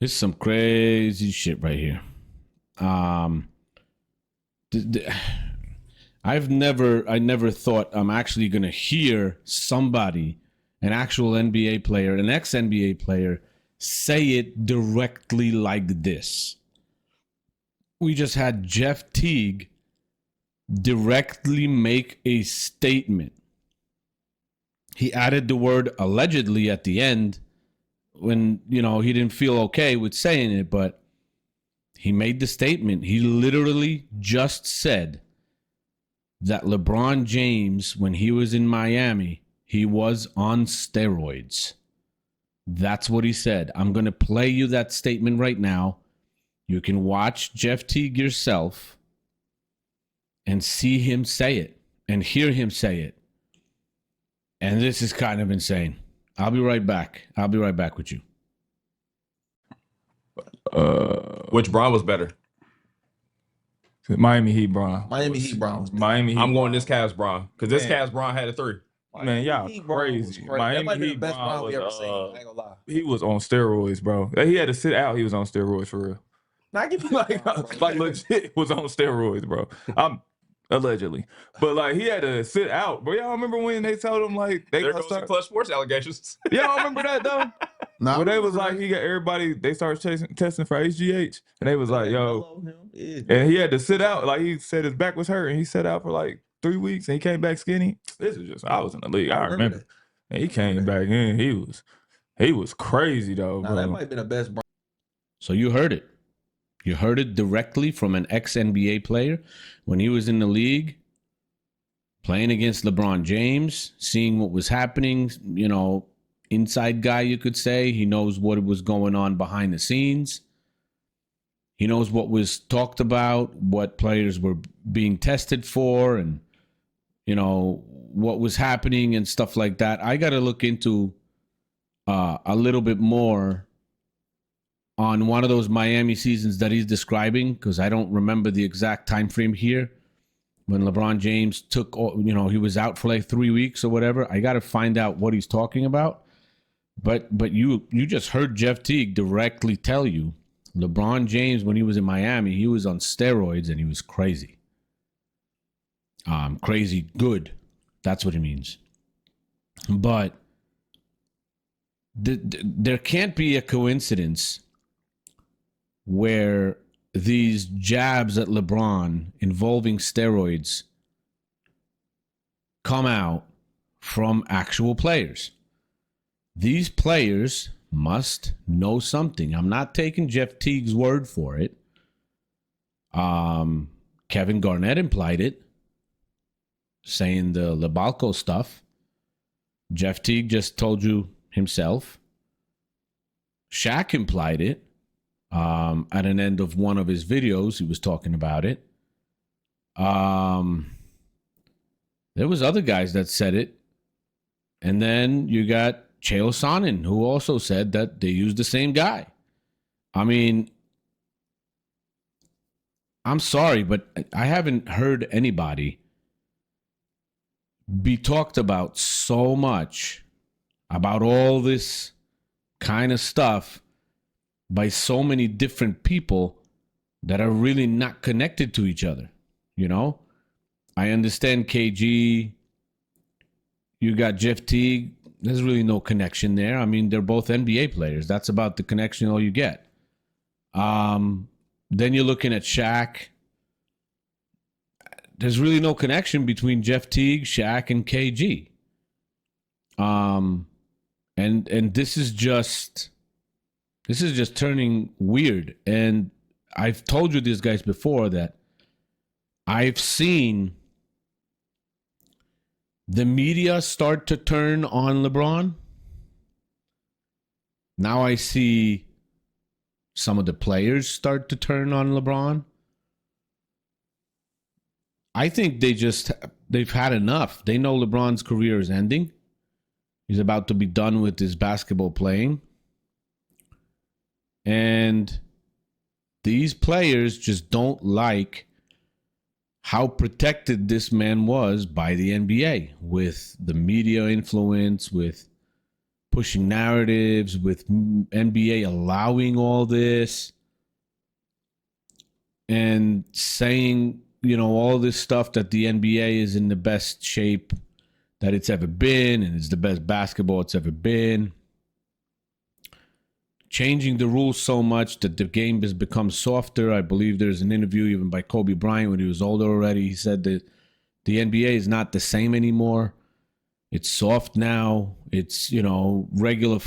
This is some crazy shit right here. I never thought I'm actually gonna hear somebody, an actual NBA player, an ex-NBA player, say it directly like this. We just had Jeff Teague directly make a statement. He added the word allegedly at the end when, he didn't feel okay with saying it, but he made the statement. He literally just said that LeBron James, when he was in Miami, he was on steroids. That's what he said. I'm going to play you that statement right now. You can watch Jeff Teague yourself and see him say it and hear him say it. And this is kind of insane. I'll be right back. I'll be right back with you. Which Bron was better? Miami Heat Bron. Miami Heat Bron. Miami Heat. I'm going this Cavs Bron because this Man. Cavs Bron had a 3. Man, y'all Heat Bron was crazy. That might Miami be the Heat best Bron Bron we ever was, seen. I ain't gonna lie. he was on steroids, bro. He had to sit out. He was on steroids for real. Now I give you like legit was on steroids, bro. I'm allegedly, but like he had to sit out. But y'all remember when they told him like There goes the Clutch Sports allegations. Y'all remember that though? Nah, Well, they was like he got everybody. They started testing for HGH, and they was like, "Yo," and he had to sit out. Like he said, his back was hurt, and he sat out for like 3 weeks, and he came back skinny. This is just I was in the league. I remember. And he came back in. He was crazy though, bro. That might have been the best Bron. So you heard it. You heard it directly from an ex-NBA player when he was in the league, playing against LeBron James, seeing what was happening, inside guy, you could say. He knows what was going on behind the scenes. He knows what was talked about, what players were being tested for, and, what was happening and stuff like that. I got to look into a little bit more on one of those Miami seasons that he's describing, because I don't remember the exact time frame here when LeBron James took, he was out for like 3 weeks or whatever. I got to find out what he's talking about. But you just heard Jeff Teague directly tell you LeBron James, when he was in Miami, he was on steroids and he was crazy. Crazy good. That's what it means. But there can't be a coincidence where these jabs at LeBron involving steroids come out from actual players. These players must know something. I'm not taking Jeff Teague's word for it. Kevin Garnett implied it, saying the Lebalco stuff. Jeff Teague just told you himself. Shaq implied it. At an end of one of his videos, he was talking about it. There was other guys that said it. And then you got Chael Sonnen, who also said that they used the same guy. I mean, I'm sorry, but I haven't heard anybody be talked about so much about all this kind of stuff by so many different people that are really not connected to each other. I understand KG. You got Jeff Teague. There's really no connection there. I mean, they're both NBA players. That's about the connection all you get. Then you're looking at Shaq. There's really no connection between Jeff Teague, Shaq, and KG. And this is just turning weird. And I've told you these guys before that I've seen the media start to turn on LeBron. Now I see some of the players start to turn on LeBron. I think they've had enough. They know LeBron's career is ending. He's about to be done with his basketball playing. And these players just don't like how protected this man was by the NBA, with the media influence, with pushing narratives, with NBA allowing all this and saying, all this stuff that the NBA is in the best shape that it's ever been and it's the best basketball it's ever been. Changing the rules so much that the game has become softer. I believe there's an interview even by Kobe Bryant when he was older already. He said that the NBA is not the same anymore. It's soft now. It's, regular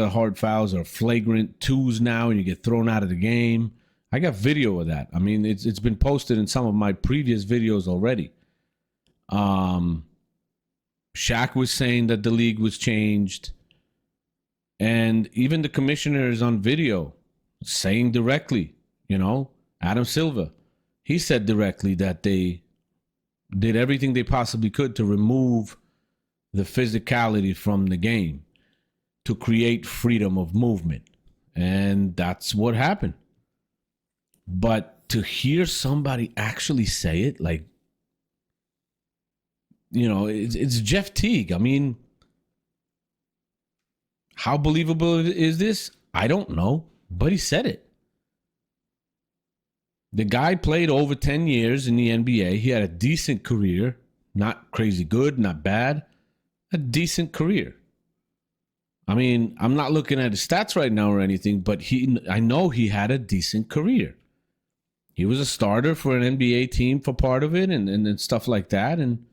hard fouls are flagrant twos now, and you get thrown out of the game. I got video of that. I mean, it's been posted in some of my previous videos already. Shaq was saying that the league was changed. And even the commissioner is on video saying directly, Adam Silver, he said directly that they did everything they possibly could to remove the physicality from the game to create freedom of movement. And that's what happened. But to hear somebody actually say it, like, it's Jeff Teague. I mean, how believable is this? I don't know, but he said it. The guy played over 10 years in the NBA. He had a decent career, not crazy good, not bad, a decent career. I mean, I'm not looking at his stats right now or anything, but I know he had a decent career. He was a starter for an NBA team for part of it and stuff like that. And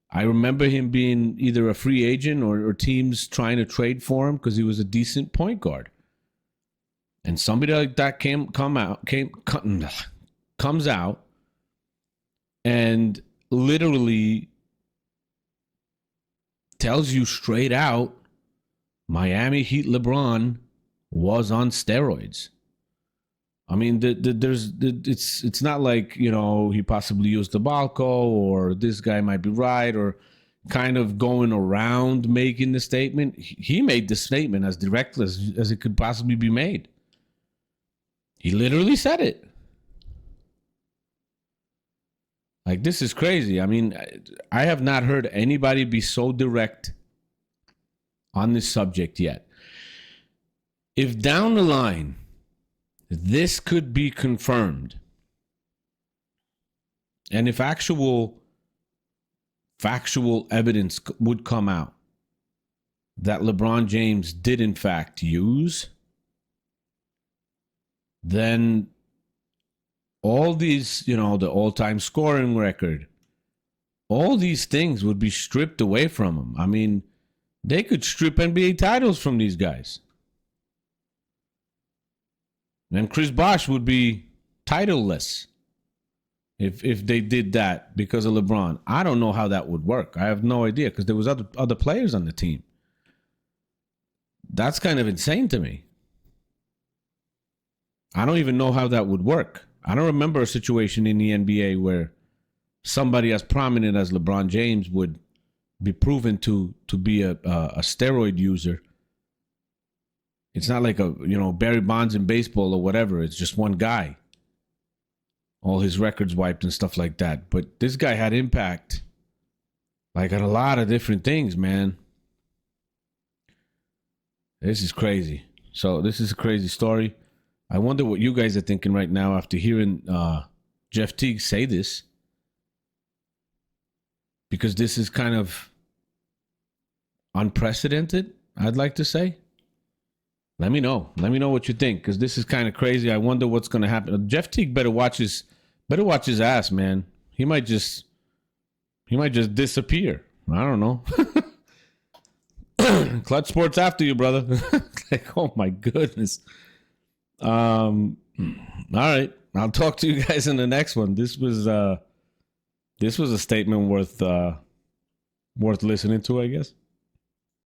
I remember him being either a free agent or teams trying to trade for him because he was a decent point guard. And somebody like that comes out and literally tells you straight out Miami Heat LeBron was on steroids. I mean, it's not like, he possibly used the Balco or this guy might be right or kind of going around making the statement. He made the statement as direct as it could possibly be made. He literally said it. Like, this is crazy. I mean, I have not heard anybody be so direct on this subject yet. If down the line, this could be confirmed, and if factual evidence would come out that LeBron James did in fact use, then all these, the all-time scoring record, all these things would be stripped away from him. I mean, they could strip NBA titles from these guys. And Chris Bosh would be titleless if they did that because of LeBron. I don't know how that would work. I have no idea because there was other players on the team. That's kind of insane to me. I don't even know how that would work. I don't remember a situation in the NBA where somebody as prominent as LeBron James would be proven to be a steroid user. It's not like Barry Bonds in baseball or whatever. It's just one guy. All his records wiped and stuff like that. But this guy had impact, like, on a lot of different things, man. This is crazy. So this is a crazy story. I wonder what you guys are thinking right now after hearing Jeff Teague say this. Because this is kind of unprecedented, I'd like to say. Let me know. Let me know what you think, because this is kind of crazy. I wonder what's going to happen. Jeff Teague better watch his ass, man. He might just disappear. I don't know. Clutch Sports after you, brother. Like, oh my goodness. All right. I'll talk to you guys in the next one. This was a statement worth listening to, I guess.